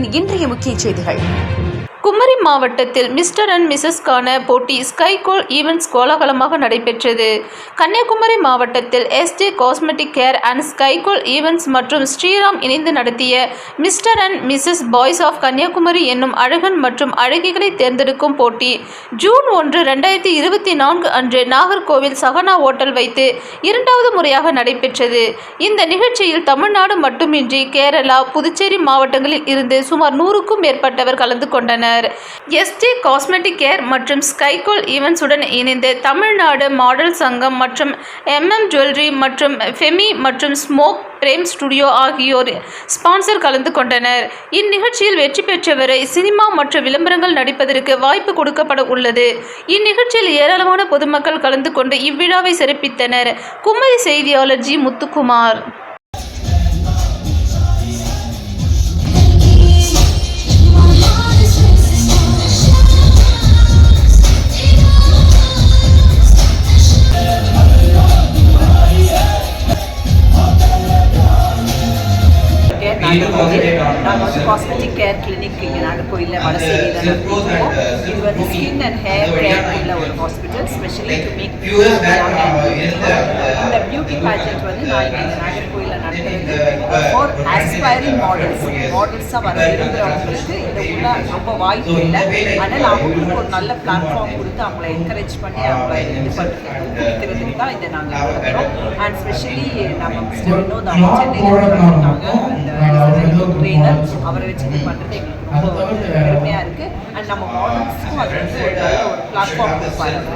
தமிழகத்தின் இன்றைய முக்கிய செய்திகள். குமரி மாவட்டத்தில் மிஸ்டர் அண்ட் மிஸ்ஸஸ்க்கான போட்டி ஸ்கைகோல் ஈவென்ட்ஸ் கோலாகலமாக நடைபெற்றது. கன்னியாகுமரி மாவட்டத்தில் எஸ்டி காஸ்மெட்டிக் கேர் அண்ட் ஸ்கைகோல் ஈவென்ட்ஸ் மற்றும் ஸ்ரீராம் இணைந்து நடத்திய Mr and Mrs boys of Kanniyakumari என்னும் அழகன் மற்றும் அழகிகளை தேர்ந்தெடுக்கும் போட்டி ஜூன் 1, 2024 அன்று நாகர்கோவில் சகனா ஓட்டல் வைத்து இரண்டாவது முறையாக நடைபெற்றது. இந்த நிகழ்ச்சியில் தமிழ்நாடு மட்டுமின்றி கேரளா, புதுச்சேரி மாவட்டங்களில் இருந்து சுமார் 100க்கும் மேற்பட்டவர் கலந்து கொண்டனர். எஸ்டி காஸ்மெட்டிக் கேர் மற்றும் ஸ்கைகோல் ஈவென்ட்ஸ் உடன் இணைந்து தமிழ்நாடு மாடல் சங்கம் மற்றும் ஜுவல்லரி மற்றும் ஃபெமி மற்றும் ஸ்மோக் பிரேம் ஸ்டுடியோ ஆகியோர் ஸ்பான்சர் கலந்து கொண்டனர். இந்நிகழ்ச்சியில் வெற்றி பெற்றவரை சினிமா மற்றும் விளம்பரங்கள் நடிப்பதற்கு வாய்ப்பு கொடுக்கப்பட உள்ளது. இந்நிகழ்ச்சியில் ஏராளமான பொதுமக்கள் கலந்து கொண்டு இவ்விழாவை சிறப்பித்தனர். குமரி செய்தியாளர் ஜி. முத்துக்குமார். நாங்கள் காஸ்மெட்டிக் கேர் கிளினிக் இங்கே நாகர்கோயிலில் வடசேரியில் நடத்திருக்கோம். இது வந்து ஸ்கின் அண்ட் ஹேர் கேர் உள்ள ஒரு ஹாஸ்பிட்டல், ஸ்பெஷலி டு மேக் இந்த பியூட்டி பேஜெண்ட் வந்து நான் இங்கே இந்த நாகர்கோயிலில் நடத்துறது ஃபார் ஆஸ்பைரிங் மாடல்ஸாக வர விரும்புகிறவங்களுக்கு இதை உள்ள ரொம்ப வாய்ப்பு இல்லை. அதனால் அவங்களுக்கு ஒரு நல்ல பிளாட்ஃபார்ம் கொடுத்து அவங்கள என்கரேஜ் பண்ணி அவங்கள இது பண்ணுறது ஊக்குவிக்கிறதுக்கு தான் இதை நாங்கள் நடத்துகிறோம். அண்ட் ஸ்பெஷலி நம்ம மிஸ்டர் வினோத் அவங்க சென்னையில் இருக்காங்க, ட்ரெயினர், அவரை வச்சு இது பண்ணுறது எங்களுக்கு ரொம்ப பெருமையாக இருக்குது. அண்ட் நம்ம மாடல்ஸ்க்கும் அது வந்து ஒரு நல்ல ஒரு பிளாட்ஃபார்ம் கொடுப்பாங்க.